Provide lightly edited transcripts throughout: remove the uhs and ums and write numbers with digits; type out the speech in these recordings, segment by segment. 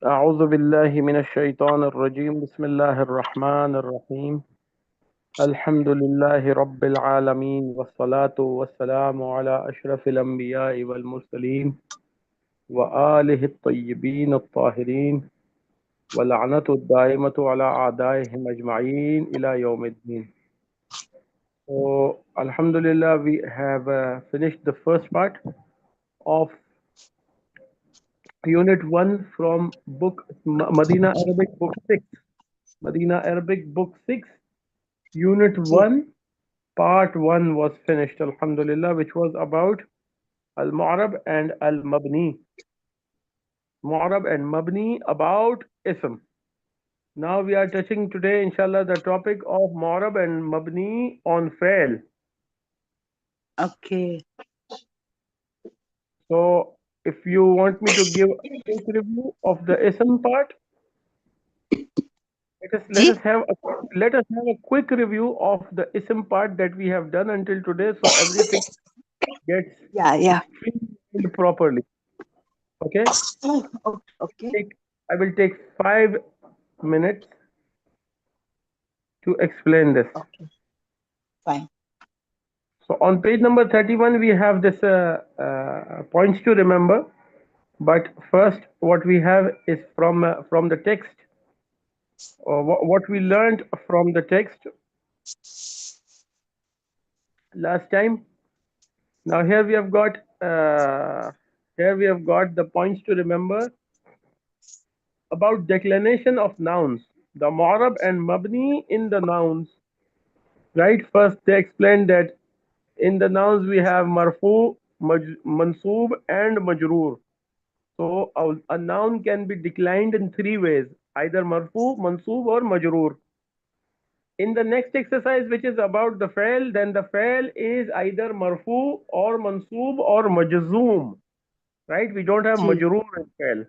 أعوذ بالله من الشيطان الرجيم بسم الله الرحمن الرحيم الحمد لله رب العالمين والصلاة والسلام على أشرف الأنبياء والمرسلين وآله الطيبين الطاهرين ولعنة الدائمة على أعدائهم أجمعين إلى يوم الدين. So, Alhamdulillah, we have finished the first part of Unit 1 from book Madina Arabic Book 6. Madina Arabic Book 6, Unit जी 1, Part 1 was finished, Alhamdulillah, which was about Al-Mu'rab and Al-Mabni. Mu'rab and Mabni about Ism. Now we are touching today, inshallah, the topic of Mu'rab and Mabni on Fail. Okay So, if you want me to give a quick review of the Ism part, let जी us have a quick review of the Ism part that we have done until today, so everything gets या explained properly. Okay, okay take, I will take 5 minutes to explain this. Okay fine So on page number 31, we have this points to remember. But first, what we have is from the text, or what we learned from the text last time. Now here we have got the points to remember about declination of nouns, the mu'rab and mabni in the nouns. Right? First, they explained that in the nouns we have marfu, mansoob, and majroor. So a noun can be declined in three ways: either marfu, mansoob, or majroor. In the next exercise, which is about the fail, then the fail is either marfu or mansoob or majzoom. Right? We don't have जी majroor in fail.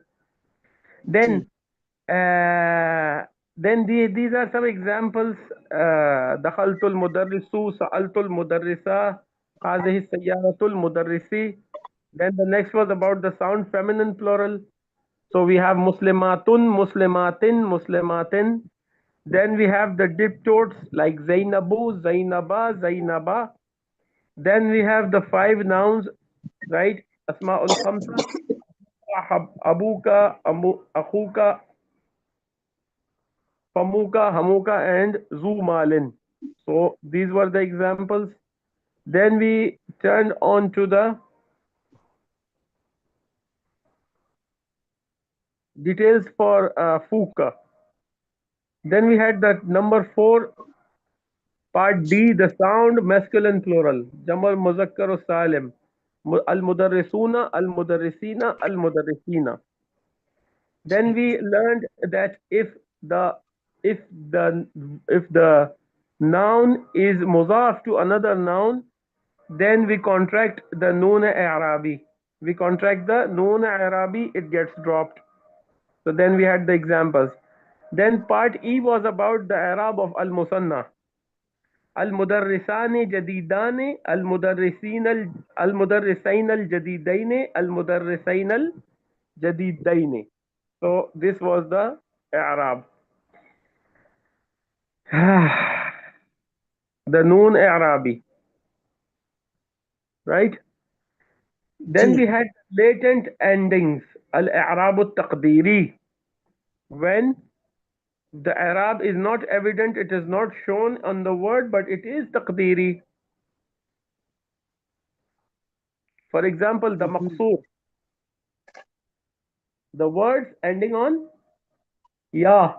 जी Then these are some examples. دخلت المدرس سألت المدرسة هذه السيارة المدرسي. Then the next was about the sound feminine plural. So we have muslimatun, muslimatin, muslimatin. Then we have the diptotes like Zainabu, Zainaba, Zainaba. Then we have the five nouns, right? Asma'ul khamsa, abuka, akhuka, famuka, hamuka, and zumalin. So these were the examples. Then we turned on to the details for fuka. Then we had that number 4, part D, the sound masculine plural. Jamal muzakkar salim. Al mudarrisuna, al mudarrisina, al mudarrisina. Then ji we learned that if the if the noun is mudaf to another noun, then we contract the noon i'rabi. We contract the noon i'rabi, it gets dropped. So then we had the examples. Then part E was about the i'rab of al musanna. Al mudarrisani jadidani, al mudarrisin al mudarrisain al jadidaini, al mudarrisain al jadidaini. So this was the i'rab. The noon i'rabi, right? Then ji we had latent endings, al-i'rab al-taqdiri. When the i'rab is not evident, it is not shown on the word, but it is taqdiri. For example, the maqsoor, the words ending on ya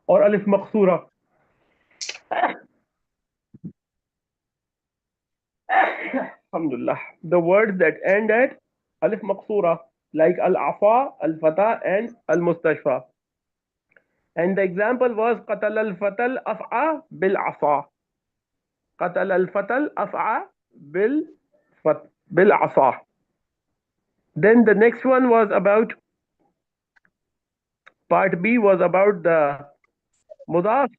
or alif maqsoora. Alhamdulillah. The words that end at alif maqsoora, like al-afa, al-fata, and al-mustashfa. And the example was قتل الفتى الأفعى بالعصا. قتل الفتى الأفعى بالعصا. Then the next one was about part B was about the mudaf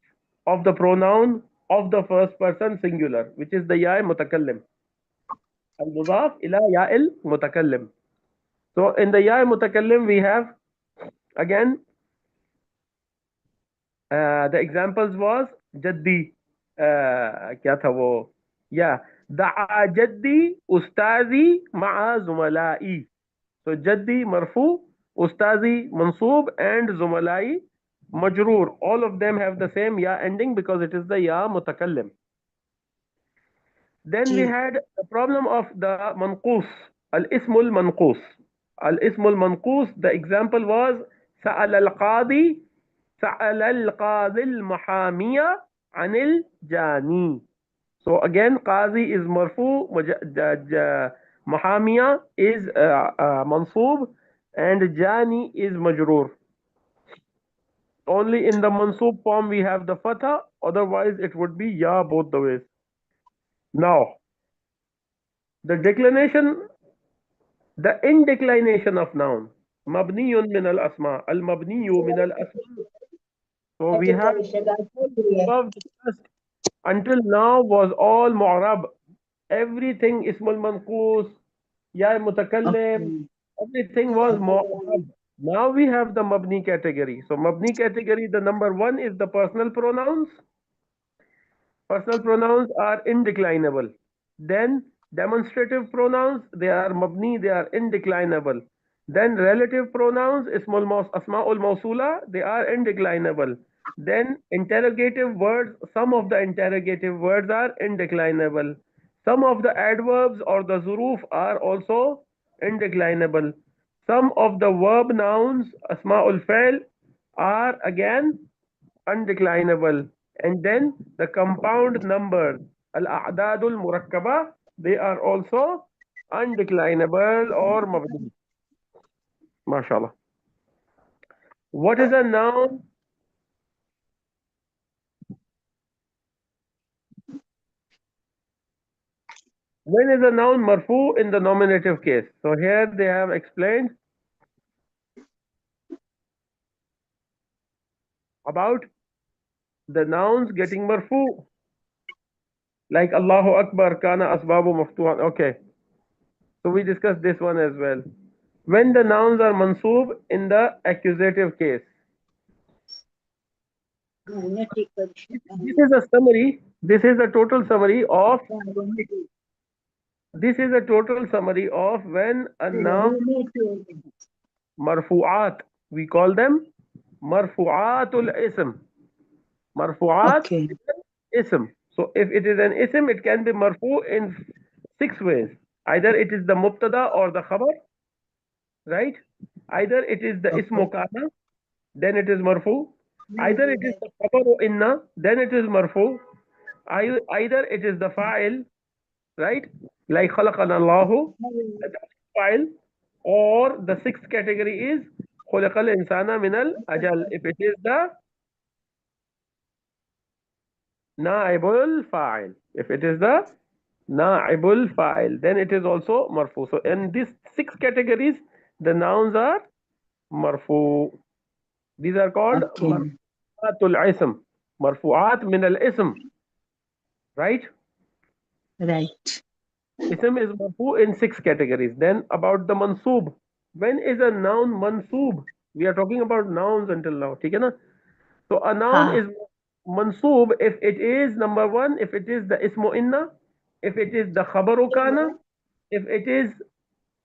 of the pronoun of the first person singular, which is the ya mutakallim. Al mudaf ila ya il mutakallim. So in the ya mutakallim we have Again, the examples was जद्दी, क्या था वो, या دعا جدي أستاذي مع زملائي. So جدي مرفوع, أستاذي منصوب, and زملائي majroor. All of them have the same ya ending because it is the ya mutakallim. Then we ji. had the problem of the manqus, al-ismul manqus. Al-ismul manqus, the example was سأل القاضي سأل القاضي المحامية عن الجاني. So again, qazi is marfu, محامية is mansub, and jani is majroor. Only in the mansub form we have the fatha, otherwise it would be ya both the ways. Now, the declination, the indeclination of noun. Mabniyun min al asma. Al mabniyu min al asma. So we have all above discussed until now was all mu'rab. Everything ismul manqus, ya mutakallim, Okay. everything was mu'rab. Now we have the mabni category. So mabni category, the number one is the personal pronouns. Personal pronouns are indeclinable. Then demonstrative pronouns, they are mabni, they are indeclinable. Then relative pronouns, asma'ul mawsula, they are indeclinable. Then interrogative words, some of the interrogative words are indeclinable. Some of the adverbs or the zuruf are also indeclinable. Some of the verb nouns, asma'ul fail, are again undeclinable. And then the compound numbers, al-a'dadul murakkaba, they are also undeclinable or mabni. MashaAllah. What is a noun? When is a noun marfu in the nominative case? So here they have explained about the nouns getting marfu, like Allahu Akbar, kana asbabu maftuhan. Okay, so we discussed this one as well. When the nouns are mansoob in the accusative case. This is a summary. This is a total summary of. This is a total summary of when a noun marfu'at. We call them marfu'atul ism. Marfu'at Okay. ism. So if it is an ism, it can be marfu in six ways. Either it is the mubtada or the khabar, right? Either it is the Okay. ismu kana, then it is marfu. Either it is the khabaru inna, then it is marfu. Either it is the fa'il, right? Like khalaqana Allahu, file, or the sixth category is khalaqal insana minal ajal. If it is the naibul fa'il, if it is the naibul fa'il, then it is also marfu. So in these six categories, the nouns are marfu. These are called Okay. marfu'atul ism, marfu'at min al ism, right? Right. Ism is marfu in six categories. Then about the mansoob. When is a noun mansoob? We are talking about nouns until now. ठीक है ना? So a noun Ha. is mansoob if it is number one, if it is the ismu inna, if it is the khabaru kana, if it is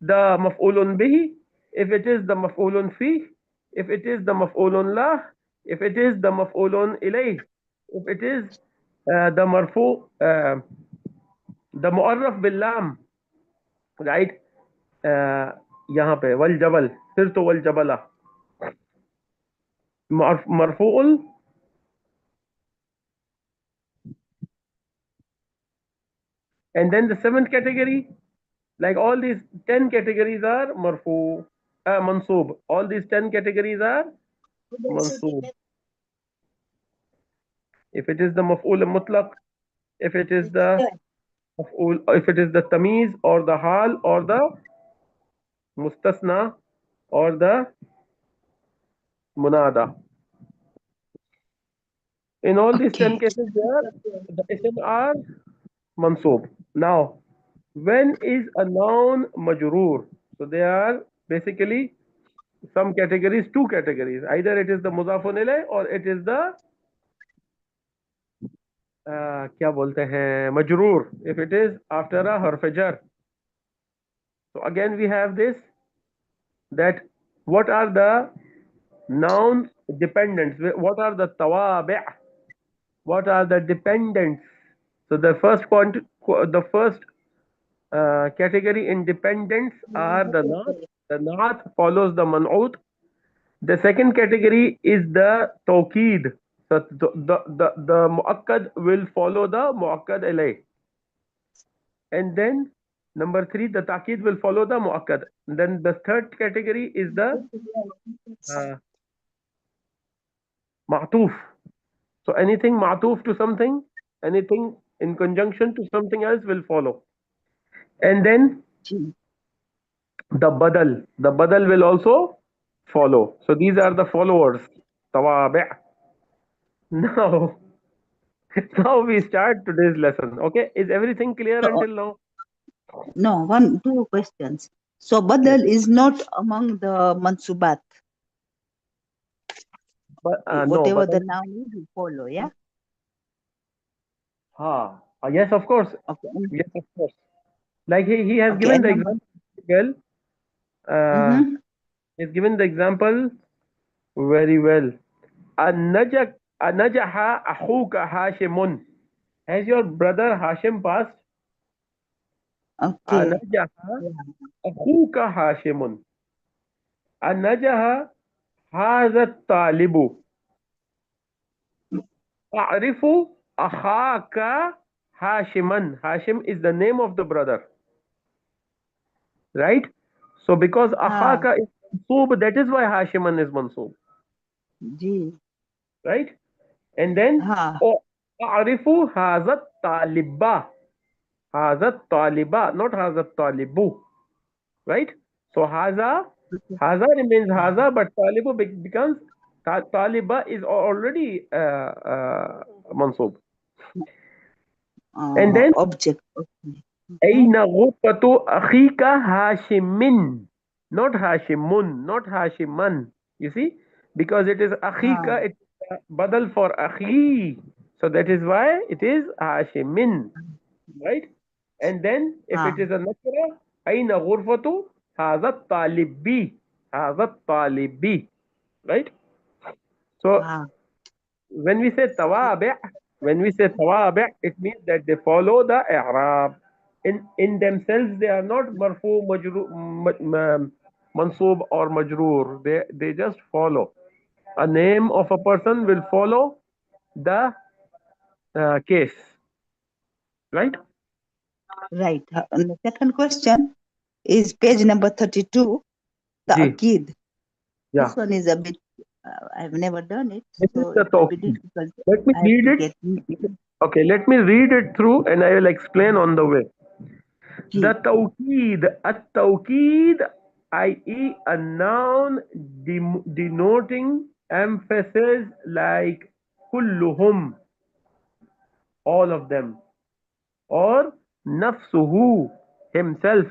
the maf'ulun bihi, if it is the maf'ulun fi, if it is the maf'ulun lah, if it is the maf'ulun ilayh, if it is the marfu, the mu'arraf bil lam, right? यहाँ पे वल जबल, फिर तो वल जबला मरफूल. And then the seventh category, like all these 10 categories are marfu, mansoob. All these 10 categories are mansoob. If it is the maf'ul mutlaq, if it is the maf'ul, if it is the tamiz or the hal or the mustasna or the munada. In all these 10 Okay. cases, they are the ism are mansoob. Now, when is a noun majroor? So they are basically some categories, two categories. Either it is the mudafun ilayh or it is the क्या बोलते हैं majroor. If it is after a harf jar. So again we have this, that what are the noun dependents? What are the tawabi'? What are the dependents? So the first category in dependents are the naat. The naat follows the man'ut. The second category is the tawqeed. So the muakkad will follow the muakkad alay. And then number three, the taqeed will follow the muakkad. Then the third category is the uh, ma'tuf. So anything ma'tuf to something, anything in conjunction to something else will follow. And then ji. the badal will also follow. So these are the followers. Tawabi'. Now, now we start today's lesson. Okay, is everything clear So, until now? no, two questions. So Yes. badal is not among the mansubat. But no, Whatever the badal. noun is, we follow, yeah? Yes, of course. Okay. Yes, of course. Like he has Okay, given and the number. example. Well, uh, Mm-hmm. he's given the example very well. Anajak anajaha akhuka Hashimun. Has your brother Hashim passed? Okay. Anajaha Yeah. akhuka Hashimun. Anajaha hadha talibu. A'rifu akhaka Hashiman. Hashim is the name of the brother, right? So because Ha, akhaka is mansoob, that is why Hashiman is mansoob, ji. right? And then Ha, oh, a'rifu hadha taliba. Hadha taliba, not hadha talibu, right? So haza remains haza, but talibu becomes taliba is already mansoob. And then object. Okay. Mhm. أين غرفة أخيك هاشم, not Hashimun, not Hashiman. You see, because it is Ha, أخيك, it's badal for أخي, so that is why it is Hashimin, right? And then if ha, it is a nakra, أين غرفة هذا الطالب, هذا الطالب, right? So ha. when we say tawabi', when we say tawabi', it means that they follow the i'rab. In themselves, they are not marfu, mansub or majroor. They just follow. A name of a person will follow the case, right? Right. And the second question is page number 32, the Ji, akid. This yeah. one is a bit, I've never done it, This is so the it will be tawqid. difficult. Let me I have read to it. get Okay, let me read it through and I will explain on the way. The G. tawqid, at-tawqid, i.e. a noun denoting emphasis like kulluhum, all of them, or nafsuhu, himself.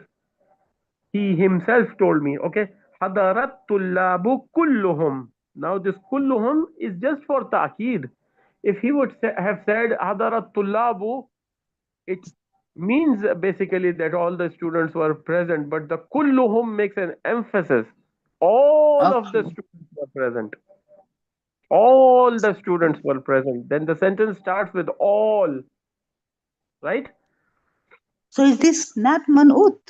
He himself told me, okay, hadarat tullabu kulluhum. Now this kulluhum is just for ta'kid. If he would have said hadarat tullabu, it means basically that all the students were present, but the kulluhum makes an emphasis. All of the Okay. students were present. All the students were present. Then the sentence starts with all, right? So is this not man'ut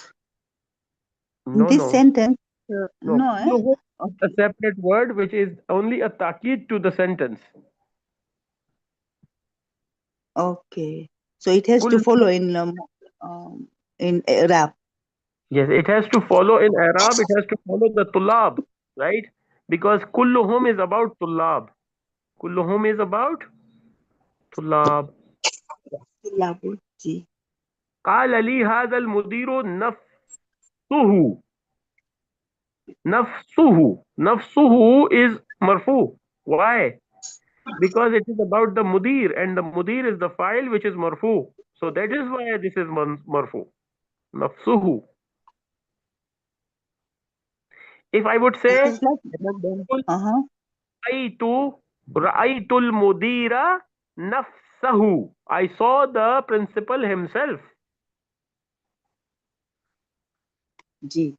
in No, this no, sentence? no. No, eh? Kulluhum is a Okay. separate word which is only a ta'kid to the sentence. Okay. So it has to Kull, follow in Arab. yes, it has to follow in Arab, it has to follow the tulab, right? Because kulluhum is about tulab. Kulluhum is about tulab. Syllable. G. قال لي هذا المدير نفسه. نفسه is marfu. Why? Because it is about the mudir and the mudir is the file which is marfu. So that is why this is marfu. نفسه. If I would It say, is like rebel. Uh-huh. رأيت رأيت المدير نفسه. I saw the principal himself, Ji.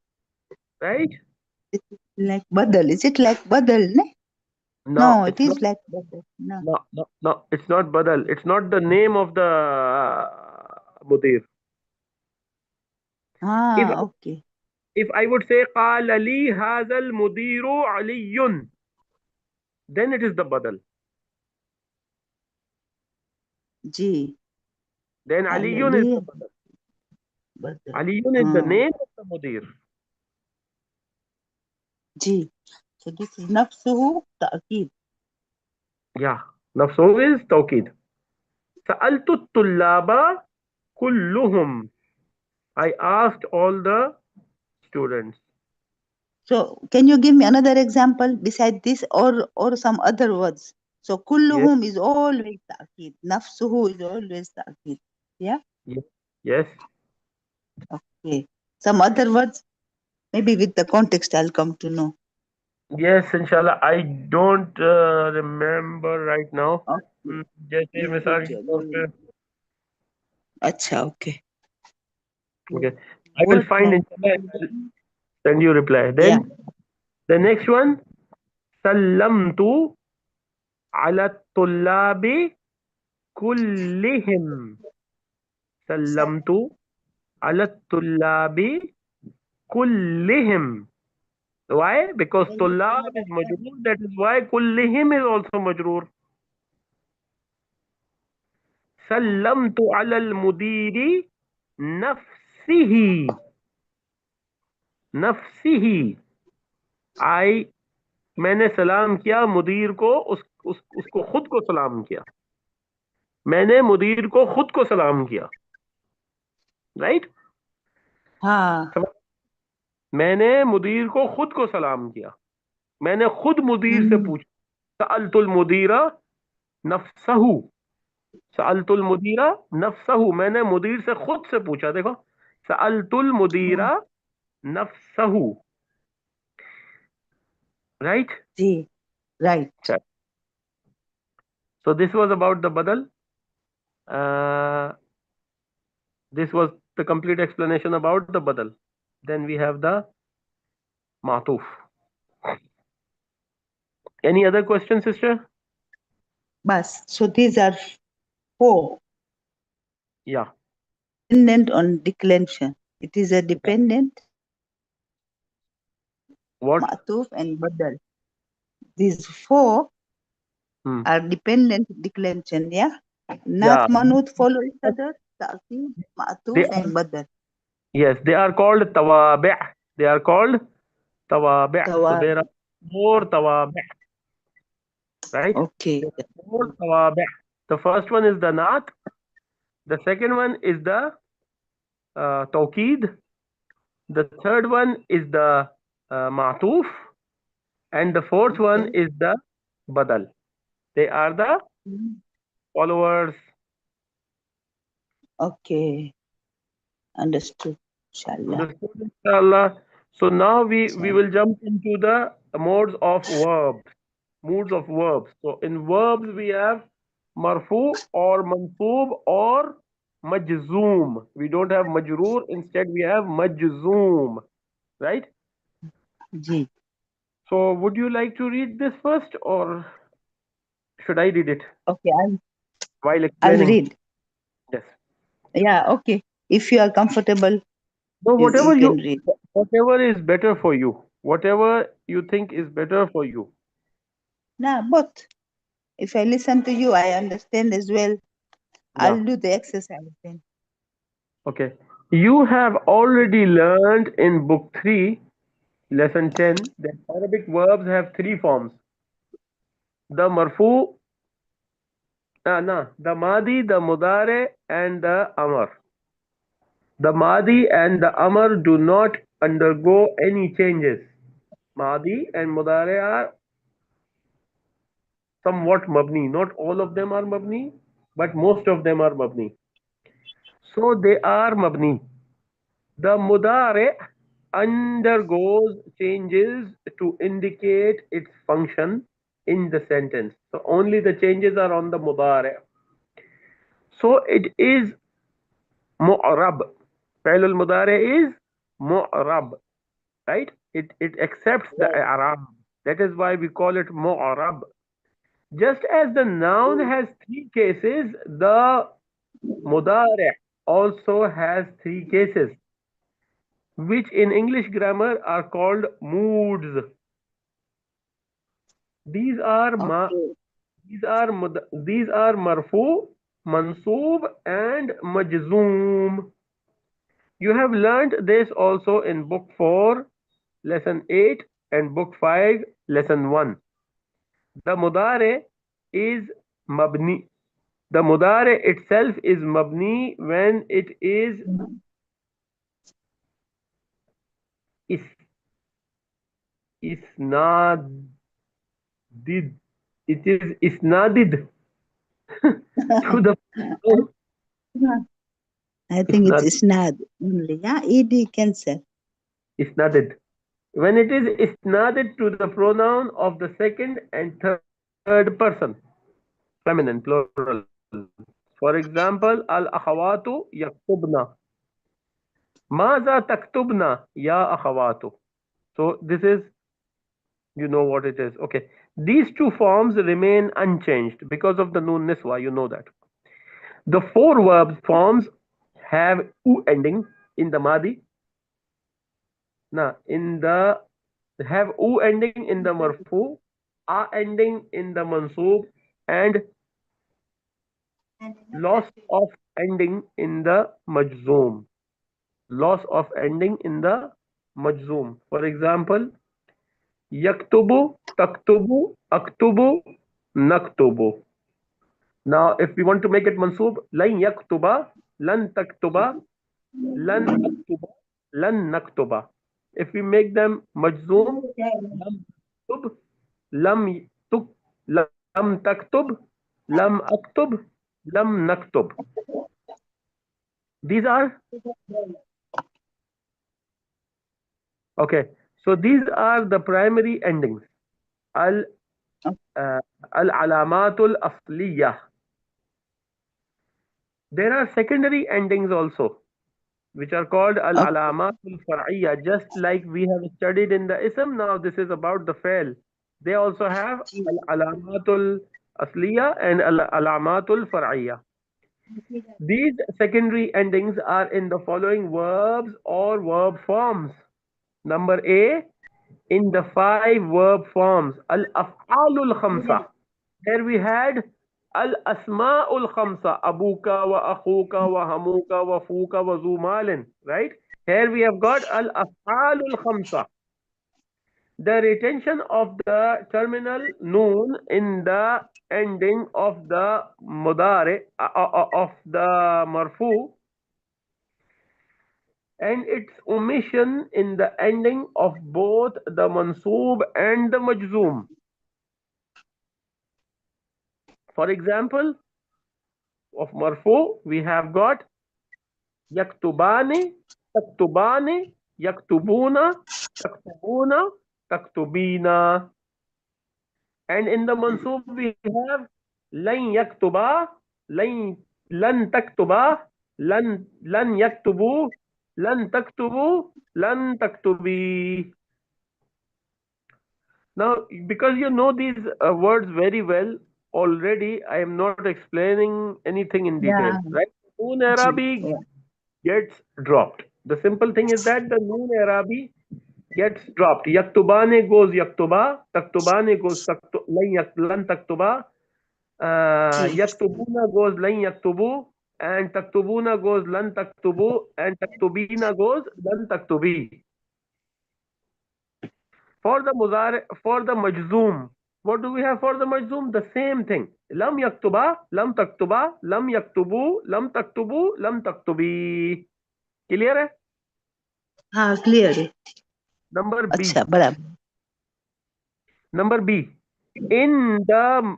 right? It is like badal. Is it like badal? Ne? No, No, it it's not. is like badal. No. No, no, no. It's not Badal. It's not the name of the mudir. If Ah, okay. if I would say قال لي هذا المدير علي, then it is the Badal. Ji. Then Aliyun is Alali the Badal. badal. Aliyun is the Ah, name of the mudir. ji. So this is nafsuhu ta'kid. Yeah. نفسه is توكيد. سألت الطلاب كلهم. I asked all the students. So can you give me another example beside this or some other words? So Yes, kulluhum is always ta'kid. Nafsuhu is always ta'kid. Yeah? yes, yes. Okay. Some other words, maybe with the context I'll come to know. Yes, inshallah. I don't remember right now. Okay. जैसे You मिसाल के don't तौर पे, Acha, okay. okay, I will What find like inshallah and I'll send you reply. yeah. Then the next one, سلمت على الطلاب كلهم. سلمت على الطلاب كلهم. Why? Because طلاب is majroor. That is why كلهم is also majroor. سلمت على المدير نفسه. نفسه. I मैंने सलाम किया मुदीर को, उसको खुद को सलाम किया. मैंने मुदीर को खुद को सलाम किया. राइट. Ha. मैंने मुदीर को खुद को सलाम किया. मैंने खुद मुदीर से Mm. पूछा. सअलतुल मुदीरा नफ्सहू. सअलतुल मुदीरा नफ्सहू. मैंने मुदीर से खुद से पूछा. देखो, सअलतुल मुदीरा नफ्सहू. Right. Ji. Right. So this was about the badal. Uh, this was the complete explanation about the badal. Then we have the matuf. Any other question, sister? Bas. So these are four Yeah. dependent on declension. It is a Yeah. dependent, What? ma'tuf and badal. These four Hmm. are dependent declension, yeah? Nat Yeah. manut follow each other, ta'kid, They ma'tuf are, and badal. yes, they are called tawabi'. They are called tawabi'. So Tawad. there are four tawabi', right? Okay. There are four tawabi'. The first one is the naat. The second one is the tawqid. The third one is the ma'tuf. And the fourth one Okay. is the badal. They are the Mm. followers. Okay. Understood. Inshallah. Understood, inshallah. So now we Inshallah. will jump into the modes of verbs. Moods of verbs. So in verbs we have marfu or mansoob or majzoom. We don't have majroor. Instead we have majzoom. Right? Ji. So would you like to read this first or should I read it Okay. while I'll explaining? read. Yes. Yeah. Okay. If you are comfortable, So you can read. whatever is better for you, whatever you think is better for you. Nah, both. If I listen to you, I understand as well. Yeah. I'll do the exercise then. Okay. You have already learned in book 3, lesson 10, that Arabic verbs have three forms. The marfu, the madi, the mudare, and the amar. The madi and the amar do not undergo any changes. Madi and mudare are somewhat mabni. Not all of them are mabni, but most of them are mabni. So they are mabni. The mudare undergoes changes to indicate its function in the sentence. So only the changes are on the mudari. So it is mu'rab. Fi'l al-mudari is mu'rab, right? It accepts the Right. i'rab. That is why we call it mu'rab. Just as the noun has three cases, the mudari also has three cases, which in English grammar are called moods. These are ma Okay. these are marfu, mansoob, and majzoom. You have learned this also in book 4, lesson 8, and book 5, lesson 1. The mudare is mabni. The mudare itself is mabni when it is is isnadid. It is isnadid to the I think it's isnad isnad only. Yeah, ed cancel. isnadid. When it is isnadid to the pronoun of the second and third person, feminine, plural. For example, al akhawatu yaktubna. Maza taktubna ya akhawatu. So this is, you know what it is. Okay. These two forms remain unchanged because of the noon niswa, you know that. The four verb forms have u ending in the madi. Na in the have u ending in the marfu, a ending in the mansoob, and loss of ending in the majzoom. Loss of ending in the majzoom. For example, yaktubu, taktubu, aktubu, naktubu. Now, if we want to make it mansoob, lan yaktuba, lan taktuba, lan aktuba, lan naktuba. If we make them majzoom, lam taktub, lam tuk, lam taktub, lam aktub, lam naktub. These are okay. So these are the primary endings. Al uh, al alamatul asliyah. There are secondary endings also, which are called al Okay. alamatul far'iyya. Just like we have studied in the ism, now this is about the fail. They also have al alamatul asliya and al alamatul far'iyya. These secondary endings are in the following verbs or verb forms. Number A, in the five verb forms, al af'alul khamsa. Here we had al asma'ul khamsa, abuka wa akhuka wa hamuka wa fuka wa zumalin, right? Here we have got al af'alul khamsa. The retention of the terminal noon in the ending of the mudare of the marfu, and its omission in the ending of both the mansoob and the majzoom. For example, of marfu, we have got yaktubani, taktubani, yaktubuna, taktubuna, taktubina. And in the mansoob, we have lan yaktuba, lan, lan taktuba, lan yaktubu, lan taktubu, lan taktubi. Now, because you know these words very well already, I am not explaining anything in detail, Yeah. right? Noon Ji. Arabi Yeah. gets dropped. The simple thing is that the noon Arabi gets dropped. Yaktubane goes yaktuba, taktubane goes lan taktuba, Ji. yaktubuna goes lan yaktubu, and taktubuna goes lan taktubu, and taktubina goes lan taktubi. For the majzoom, what do we have for the majzoom? The same thing. Lam yaktuba, lam taktuba, lam yaktubu, lam taktubu, lam taktubi. Clear hai? हाँ clear है. Number B. अच्छा बराबर. Number B. In the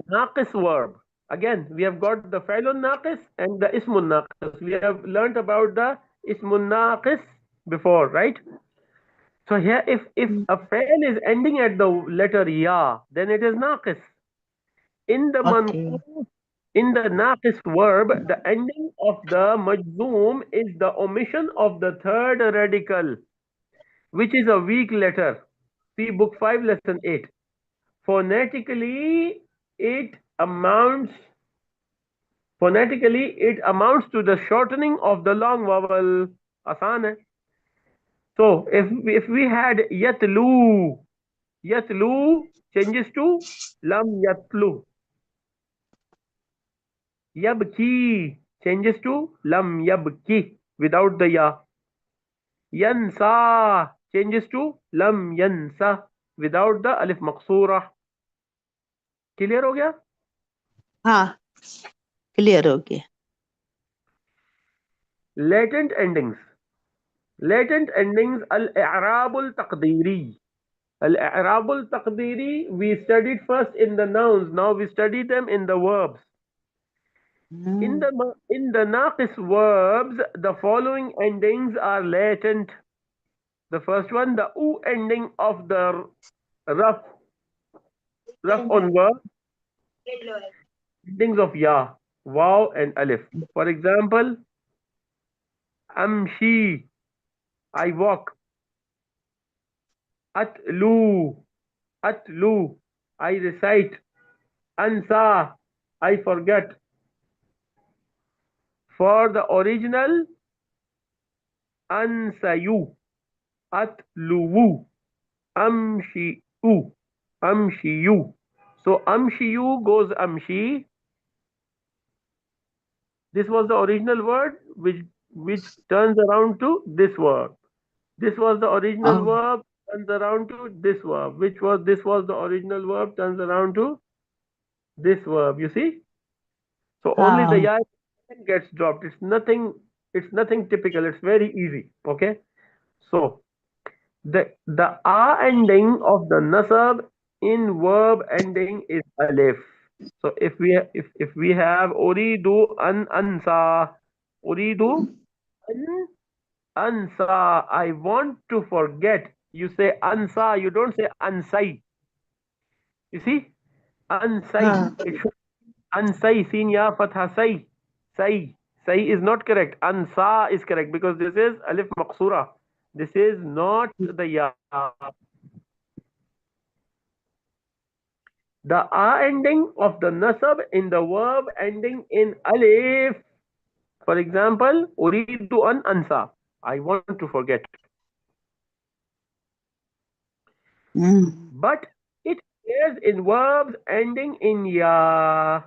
naqis verb. Again, we have got the fi'lun naqis and the ismun naqis. We have learnt about the ismun naqis before, right? So here, if Mm. a fail is ending at the letter ya, then it is naqis. In the Okay. manqus, in the naqis verb, the ending of the majzoom is the omission of the third radical, which is a weak letter. See book 5, lesson 8. Phonetically, it amounts it amounts to the shortening of the long vowel. Asan hai. So if we had yatlu changes to lam yatlu. Yabki changes to lam yabki without the ya. Yansa changes to lam yansa without the alif maqsoora. Clear हो गया? हाँ, clear हो गया. Latent endings. Latent endings al-i'rabul taqdiri. Al-i'rabul taqdiri we studied first in the nouns. Now we study them in the verbs. In Mm. the naqis verbs, the following endings are latent. The first one, the u ending of the rough on verb, endings of ya, waw, and alif. For example, amshi, I walk. Atlu, I recite. Ansa, I forget. For the original, ansayu, atluwu, amshiu, amshiyu. So amshiyu goes amshi. This was the original word which turns around to this verb. This was the original Oh, verb turns around to this verb. This was the original verb turns around to this verb. You see? So only the हाँ, ya gets dropped. It's nothing typical. It's very easy. Okay? So the a ending of the nasab in verb ending is alif. So if we have uridu an ansa, uridu an ansa, I want to forget. You say ansa, you don't say ansai. You see? Ansai. हाँ, It should ansai, sin ya fatha sai. Sai. Sai is not correct. Ansa is correct because this is alif maqsura. This is not the ya. The a ending of the nasab in the verb ending in alif. For example, uridu an ansa. I want to forget. mm, But it appears in verbs ending in ya.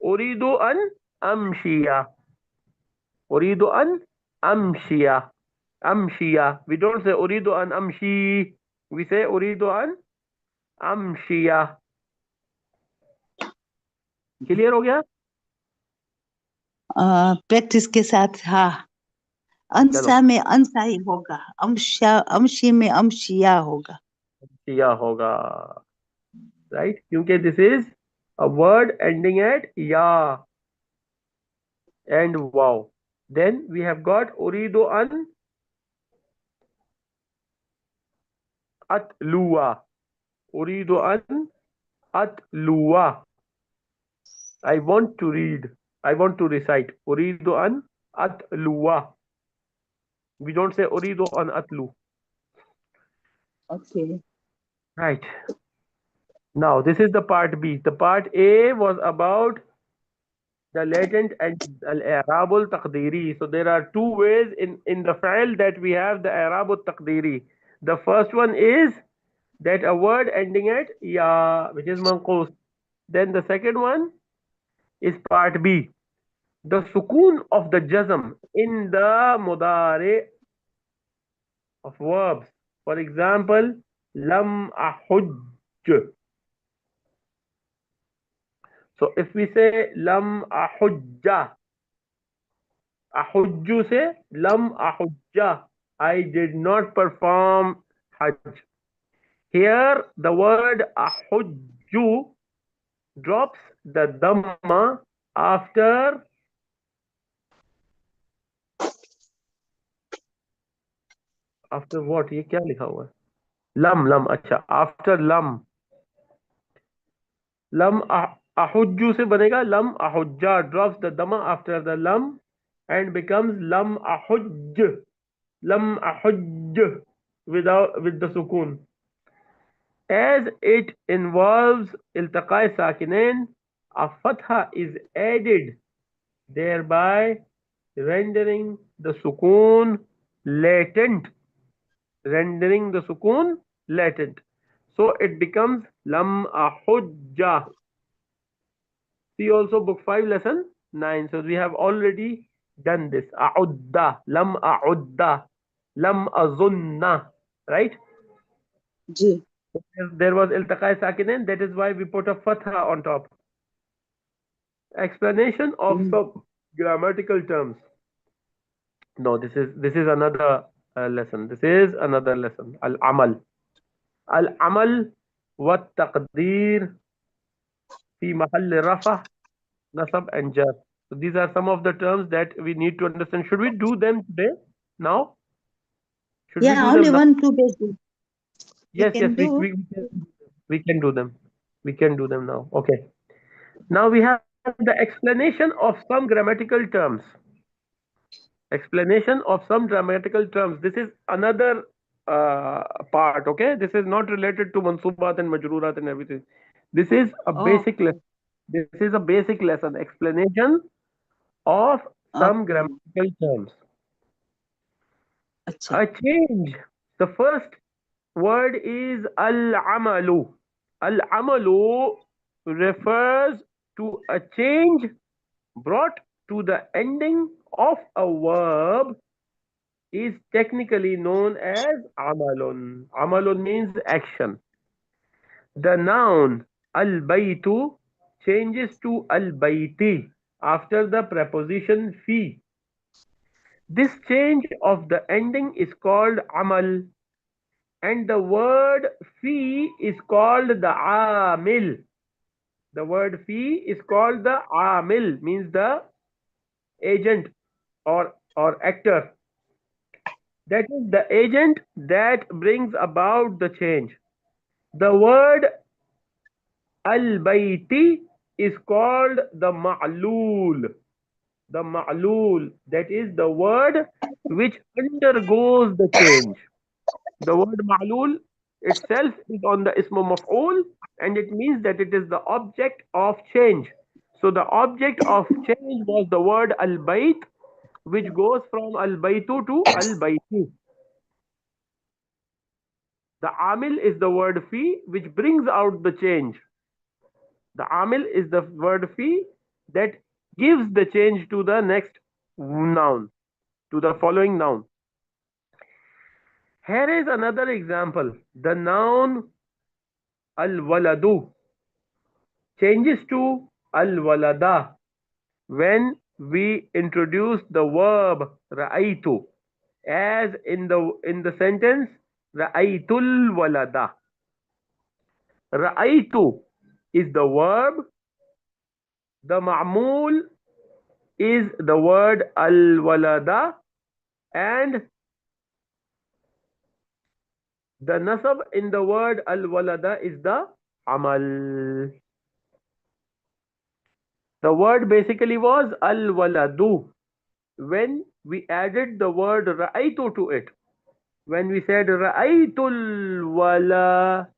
Uridu an amshiya. Uridu an amshiya. Amshiya. We don't say uridu an amshi. We say uridu an amshiya. Clear हो गया? Practice के साथ हाँ. चलो अंसा में अंसा ही होगा, अमशी में अमशिया होगा. किया होगा. Right? क्योंकि this is a word ending at ya and wow. Then we have got uridu an atluwa. Uridu an atluwa. I want to read. I want to recite. Uridu an atluwa. We don't say uridu an atlu. Okay. Right. Now this is the part B. The part A was about the latent and al-i'rabul taqdiri. So there are two ways in the file that we have the i'rabul taqdiri. The first one is that a word ending at ya, which is manqus. Then the second one is part B. The sukoon of the jazm in the mudari of verbs. For example, lam ahujj. So if we say lam ahujja, ahujju say lam ahujja. I did not perform hajj. Here the word ahujju drops the dhamma after after what, ये क्या लिखा हुआ है? Lump, lump, अच्छा, after lump. Lump अहुज्जू से बनेगा lump अहुज्जा, drops the दमा after the lump and becomes lam ahujj, lam ahujj, without with the sukun. As it involves iltaqai sakinain, a fatha is added, thereby rendering the sukun latent, rendering the sukun latent. So it becomes lam ahujja. See also book 5 lesson 9. So we have already done this. A'udda, lam a'udda, lam azunna, right? जी. There was iltaqai sakinin, that is why we put a fatha on top. Explanation of Mm. some grammatical terms. No, this is another lesson. This is another lesson. Al-amal. Al-amal wa taqdeer fi mahall rafa, nasab and jar. So these are some of the terms that we need to understand. Should we do them today? Now? Should we Yeah, do only them now? one, two days we Yes, yes, can do. we can do them. We can do them now. Okay. Now we have the explanation of some grammatical terms. Explanation of some grammatical terms. This is another part. Okay. This is not related to mansubat and majrurat and everything. This is a basic Okay, lesson. This is a basic lesson. Explanation of some okay. grammatical terms. अच्छा. A change. The first word is al-amalu. Al-amalu refers to a change brought to the ending of a verb is technically known as amalun. Amalun means action. The noun al-baytu changes to al-bayti after the preposition fi. This change of the ending is called amal, and the word fi is called the amil. The word fi is called the amil, means the agent or actor. That is the agent that brings about the change. The word al-bayti is called the ma'lul. The ma'lul, that is the word which undergoes the change. The word ma'lul itself is on the ism maf'ul, and it means that it is the object of change. So the object of change was the word al-bayt, which goes from al-baytu to al-bayti. The amil is the word fi, which brings out the change. The amil is the word fi that gives the change to the next noun, to the following noun. Here is another example. The noun al-waladu changes to al-walada when we introduce the verb ra'aytu, as in the sentence ra'aytul walada. Ra'aytu is the verb, the ma'mul is the word al-walada, and the nasab in the word al-walada is the amal. The word basically was al-waladu. When we added the word ra'aytu to it, when we said ra'aytul wala,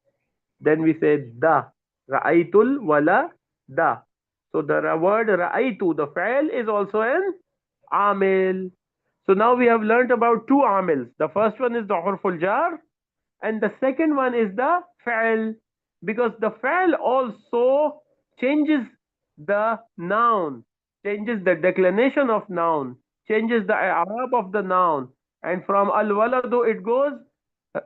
then we said da. Ra'aytul wala da. So the word ra'aytu, the fa'il is also an amil. So now we have learnt about two amils. The first one is the hurful jar, and the second one is the fa'il, because the fa'il also changes the noun, changes the declination of noun, changes the i'rab of the noun, and from al-waladu it goes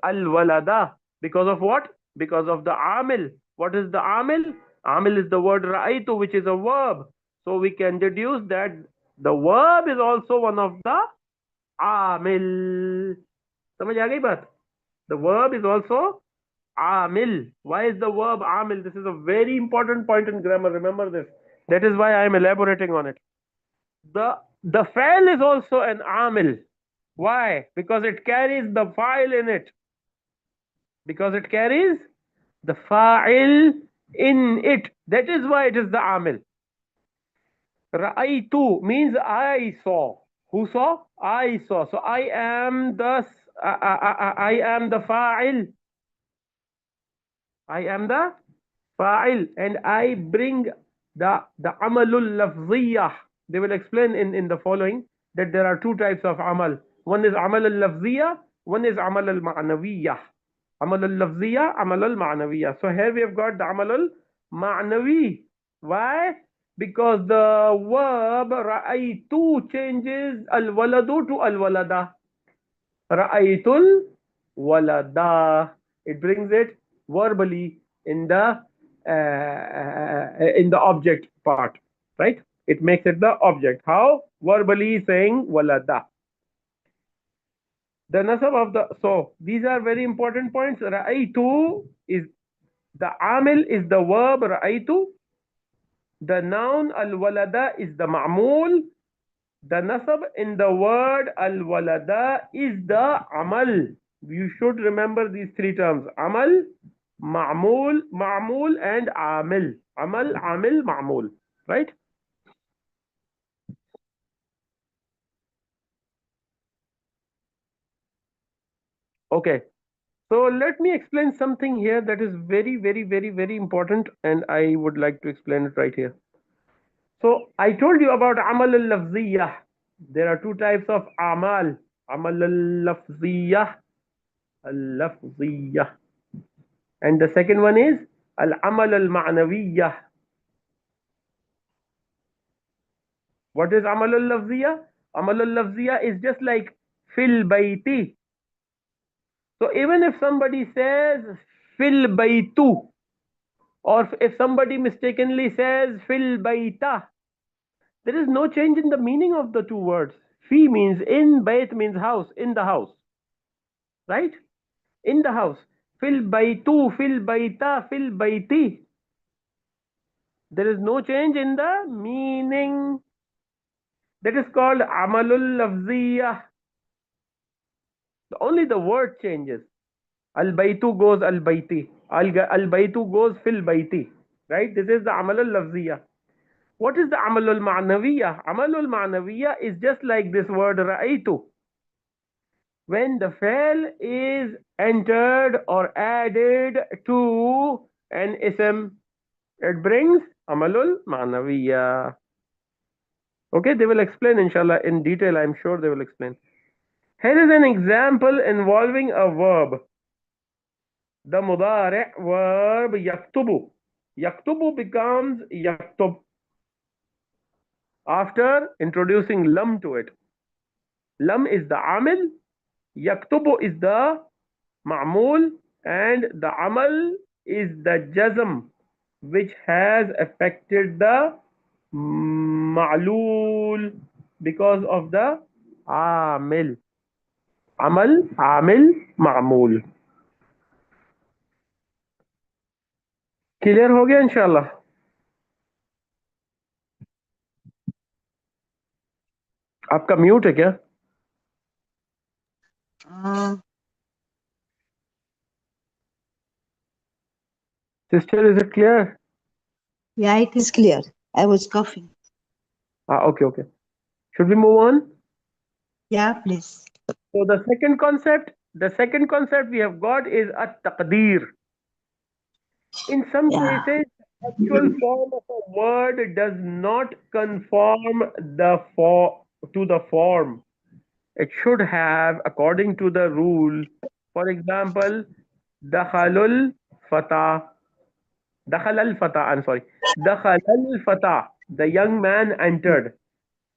al-walada. Because of what? Because of the amil. What is the amil? Amil is the word ra'aytu, which is a verb. So we can deduce that the verb is also one of the amil. समझ आ गई बात? The verb is also amil. Why is the verb amil? This is a very important point in grammar. Remember this. That is why I am elaborating on it. The fa'il is also an amil. Why? Because it carries the file in it. Because it carries the fa'il in it. That is why it is the amil. Ra'aytu means I saw. Who saw? I saw. So I am the fa'il. I am the fa'il, and I bring the amalul lafziyah. They will explain in the following that there are two types of amal. One is amal al lafziyah, one is amal al ma'nawiyah. Amal al lafziyah, amal al ma'nawiyah. So here we have got the amal al ma'nawi. Why? Because the verb ra'aytu changes al waladu to al walada. Ra'aytul walada. It brings it verbally in the object part, right? It makes it the object. How? Verbally saying walada. The nasab of the these are very important points. Ra'aytu is the amil is the verb ra'aytu. The noun al walada is the ma'mul. The nasab in the word al-walada is the amal. You should remember these three terms. Amal, ma'mul and amil. Amal, amil, ma'mul. Right? Okay. So let me explain something here that is very, very, very, very important, and I would like to explain it right here. So I told you about amal al-lafziyah. There are two types of amal. Amal al-lafziyah, al-lafziyah. And the second one is al-amal al-ma'nawiyah. What is amal al-lafziyah? Amal al-lafziyah is just like fil bayti. So even if somebody says fil baytu, or if somebody mistakenly says fil bayta, there is no change in the meaning of the two words. Fi means in, bayt means house, in the house, right? In the house. Fil baytu, fil bayta, fil bayti. There is no change in the meaning. That is called amalul lafziyah. Only the word changes. Al baytu goes al bayti. Al baytu goes fil bayti. Right? This is the amalul lafziyah. What is the amalul ma'nawiyah? Amalul ma'nawiyah is just like this word ra'aytu. When the fail is entered or added to an ism, it brings amalul ma'nawiyah. Okay, they will explain inshallah in detail. I'm sure they will explain. Here is an example involving a verb. The mudari' verb yaktubu. Yaktubu becomes yaktub after introducing lam to it. Lam is the amil, yaktubu is the ma'mul, and the amal is the jazm which has affected the ma'lul because of the amil. Amal, amil, ma'mul. Clear हो गया इंशाल्लाह आपका mute है क्या Uh, sister is it clear yeah, it is clear. I was coughing. Okay okay should we move on Yeah, please. so the second concept we have got is a taqdeer in some Yeah. cases actual form of a word does not conform to the form it should have according to the rule for example dakhalul fata Dakhal al Fata, I'm sorry. Dakhal al Fata, the young man entered.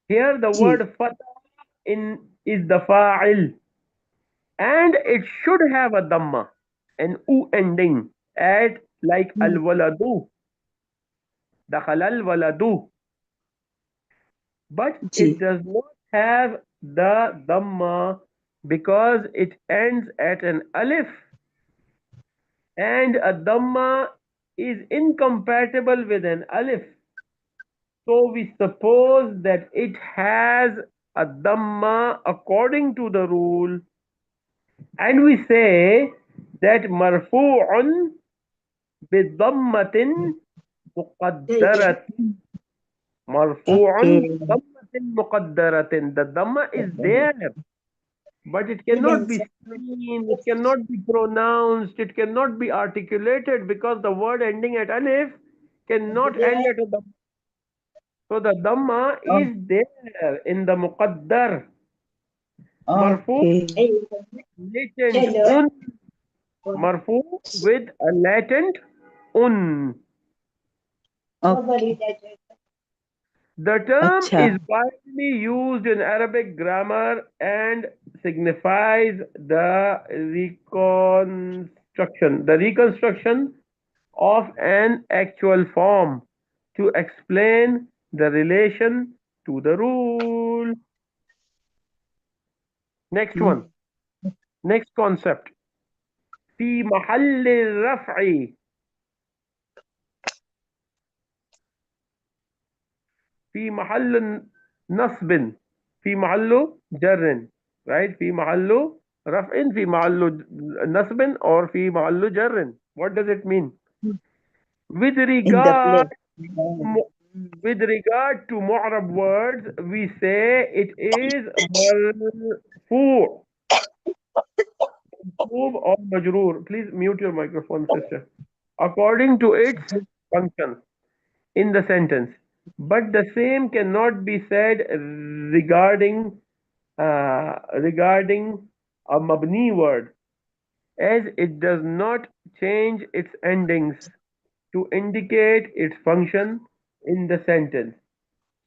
Here the Ji. word Fata in is the fa'il and it should have a dhamma, an u ending at like al Hmm. waladu, dakhal al waladu, but it Ji. does not have the dhamma because it ends at an alif and a dhamma is incompatible with an alif. So we suppose that it has a dhamma according to the rule, and we say that marfu'un bidhammatin muqaddaratin. Marfu'un Okay. bidhammatin muqaddaratin. The dhamma is there, but it cannot be seen, it cannot be pronounced, it cannot be articulated because the word ending at alif cannot end at a dhamma. So the dhamma Oh, is there in the muqaddar. Marfu okay. latent un. Marfu with a latent un. Okay. The term Acha. is widely used in Arabic grammar and signifies the reconstruction of an actual form to explain the relation to the rule. Next Mm. one, next concept. في محل الرفع في محل نصب في محل جر, right? في محل رفع في محل نصب or في محل جر. What does it mean? With In the regard place. Oh. with regard to mu'rab words, we say it is marfu, mansoob or majroor. Please mute your microphone, sister. According to its function in the sentence. But the same cannot be said regarding a mabni word, as it does not change its endings to indicate its function in the sentence.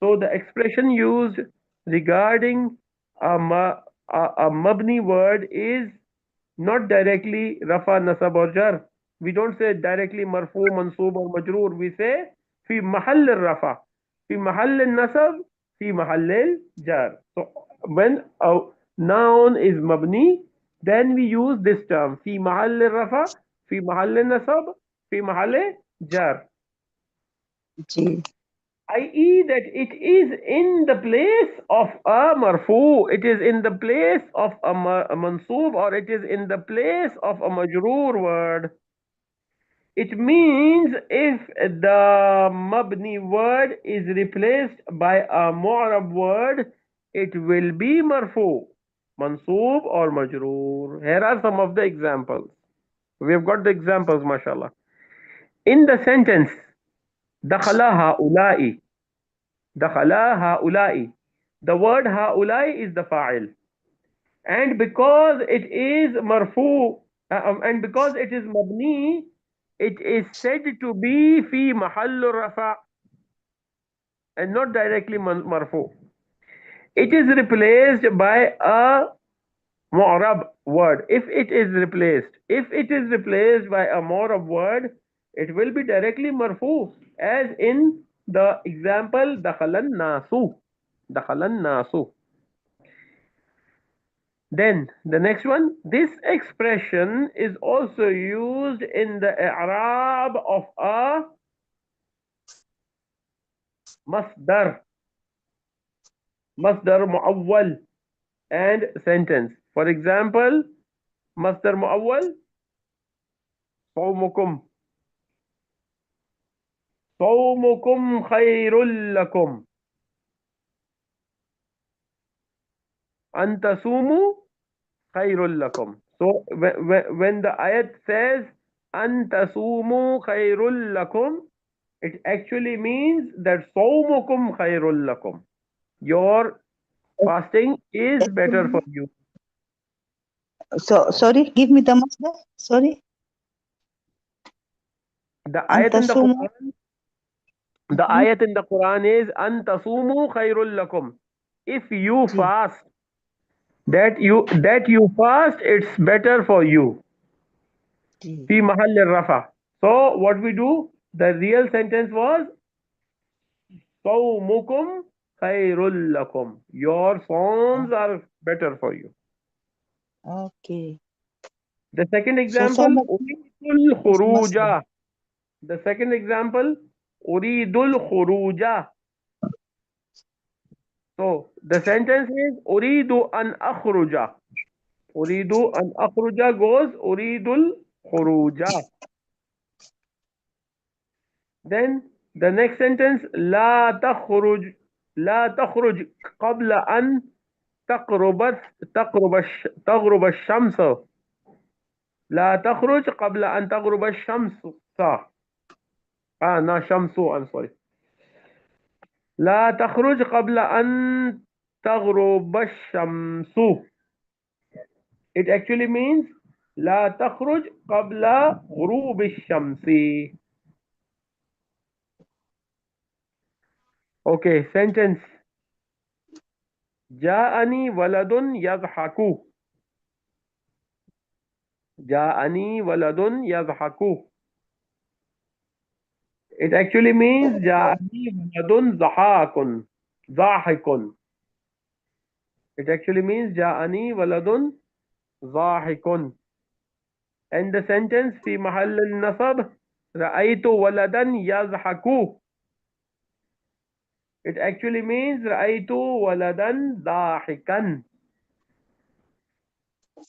So the expression used regarding a, a mabni word is not directly rafa, nasab or jar. We don't say directly marfu, mansoob or majroor. We say fi mahall rafa, fi mahall nasab, fi mahall jar. So when a noun is mabni, then we use this term fi mahall rafa, fi mahall nasab, fi mahall jar, Ji. i.e. that it is in the place of a marfu, it is in the place of a mansoob, or it is in the place of a majroor word. It means if the mabni word is replaced by a mu'rab word, it will be marfu, mansoob or majroor. Here are some of the examples. We have got the examples, mashallah. In the sentence, dakhala ha'ula'i, dakhala ha'ula'i. The word ha'ula'i is the fa'il. And because it is marfu, and because it is mabni, it is said to be fi mahallu rafa and not directly marfu. It is replaced by a mu'rab word. If it is replaced by a mu'rab word, it will be directly marfu, as in the example dakhalan nasu. Dakhalan nasu. Then the next one, this expression is also used in the i'rab of a masdar, masdar muawwal and sentence. For example, masdar muawwal, صومكم, صومكم خير لكم, أن تصوموا خير لكم. So when the ayat says أن تصوموا خير لكم, it actually means that صومكم خير لكم. Your fasting is better for you. So sorry, give me the masdar. Sorry. The ayat in the Antasumu. Quran, the ayat in the Quran is an tasumu khairul lakum. If you Ji. fast, that you fast, it's better for you. Ji. Fi mahall rafa. So what we do? The real sentence was sawmukum khairul lakum. Your psalms are better for you. Okay. The second So example, Somo uridul is masdar. khuruja. The second example, uridul khuruja. So the sentence is Uridu an akhruja. Uridu an akhruja goes Uridul khuruja. Then the next sentence لا تخرج قبل أن تغرب الشمس. لا تخرج قبل أن تغرب الشمس. no شمس. I'm sorry. لا تخرج قبل أن تغرب الشمس. It actually means لا تخرج قبل غروب الشمس. Okay, sentence. جاءني ولد يضحك. جاءني ولد يضحك. It actually means جاءني ولد ضحاك. ضاحك. It actually means جاءني ولد ضاحك. And the sentence في محل النصب رأيت ولدا يضحك. It actually means رأيت ولدا ضاحكا.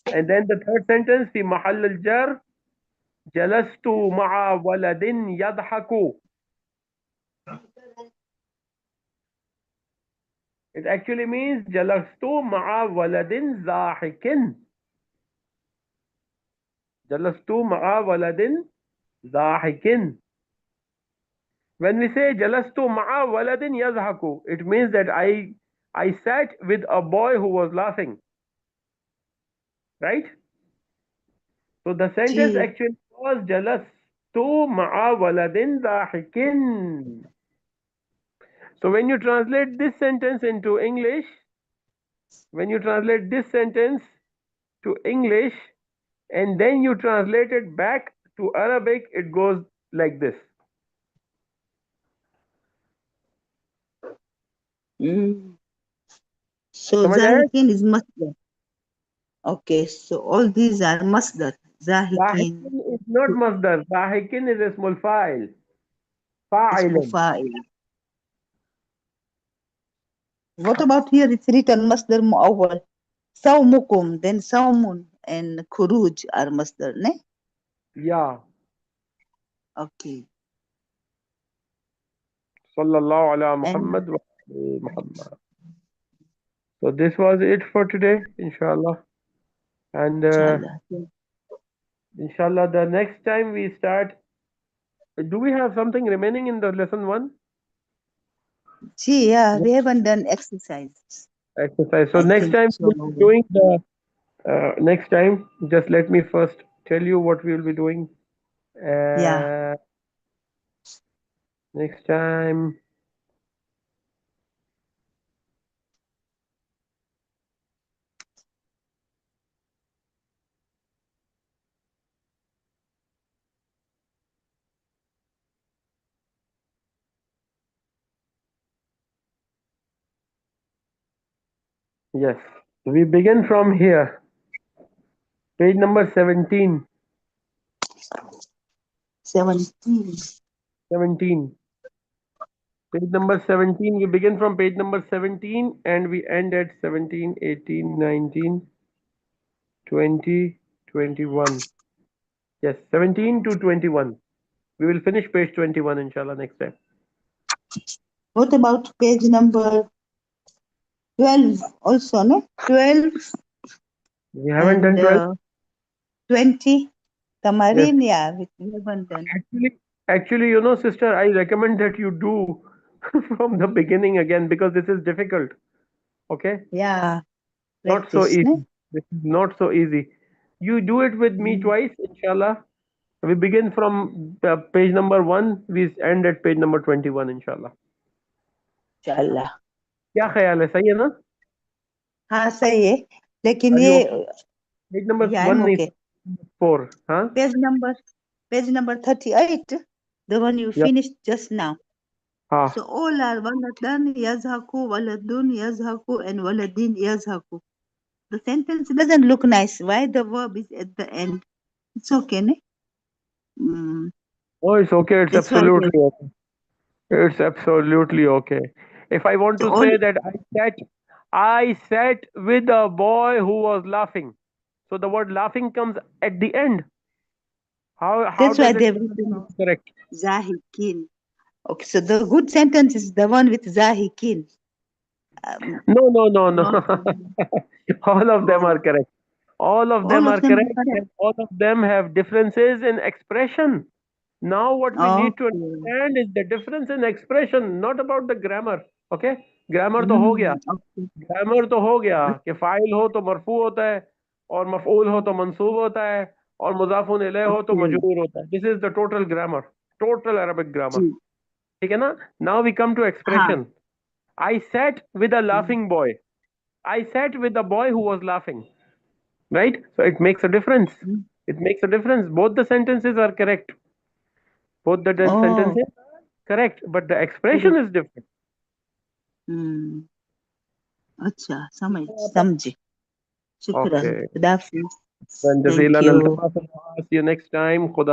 And then the third sentence في محل الجر جلست مع ولد يضحك. It actually means جلست مع ولد ضاحك. جلست مع ولد ضاحك. When we say جلست مع ولد يضحك, it means that I sat with a boy who was laughing. Right? So the sentence G. actually was جلست مع ولد ضاحك. So when you translate this sentence into English, when you translate this sentence to English and then you translate it back to Arabic, it goes like this. Mm. So समझ आया? Zahikin is masdar. Okay, so all these are masdar. Zahikin, ضاحكين is not masdar. ضاحكين is اسم الفاعل. ismu فاعل. fa'il. What about here? It's written masdar mu'awwal. Sawmukum, then sawmun and khuruj are masdar, ne? Yeah. Okay. صلى الله على And محمد وعلى محمد. So this was it for today, inshallah. And inshallah. inshallah, the next time we start, do we have something remaining in the lesson one? Gee, yeah, we haven't done exercises. Exercise. So I next think time so. we'll be doing the next time. Just let me first tell you what we will be doing. Yeah. Uh, Next time. Yes. We begin from here. Page number 17. 17. 17. Page number 17. We begin from page number 17 and we end at 17, 18, 19, 20, 21. Yes, 17 to 21. We will finish page 21 inshallah next time. What about page number 12 also, no? 12 We haven't and done 12. 20. Yes. Tamarin, yeah, we haven't done. Actually, sister, I recommend that you do from the beginning again because this is difficult. Okay? Yeah, Not so practice, no? easy. This is not so easy. You do it with me Mm, twice, inshallah. We begin from page number 1, we end at page number 21, inshallah. inshallah. क्या ख्याल है सही है ना? हाँ सही है लेकिन Are ये you okay? Page number yeah, 1 I'm नहीं, okay. 4, हाँ? Page number page number 38, the one you Yeah. finished just now. हाँ. So all are waladan yazhaku, waladun yazhaku, and waladin yazhaku. The sentence doesn't look nice. Why the verb is at the end? It's okay, ne? Mm, Oh, it's okay. It's that's why. absolutely okay. It's absolutely okay. If I want So to all say that I sat with a boy who was laughing. So the word laughing comes at the end. How that's why does it they've written sound correct? Zahikin. Okay, so the good sentence is the one with Zahikin. Um, No, no, no, no. not All of them are oh, correct. All of them all are of them are correct, correct. and all of them have differences in expression. Now, what we need to Okay. understand is the difference in expression, not about the grammar. Okay? Grammar तो हो गया. Okay. Grammar तो हो गया कि file हो तो मरफू होता है और मफऊल हो तो मंसूब होता है और मुजाफुन इलैह हो तो Okay. मजरूर होता है. This is the total grammar, total Arabic grammar. जी. ठीक है ना? नाउ वी कम टू हाँ. Expression. I sat with a laughing boy. I sat with a boy who was laughing. Right? So it makes a difference. Mm. It makes a difference. Both the sentences are correct. Both the Oh, sentences are correct, but the expression correct. is different. हम्म. अच्छा, समझी. शुक्रान. Okay. खुदा हाफिज. Then Thank jazilan you. iltifat. See you next time. Khuda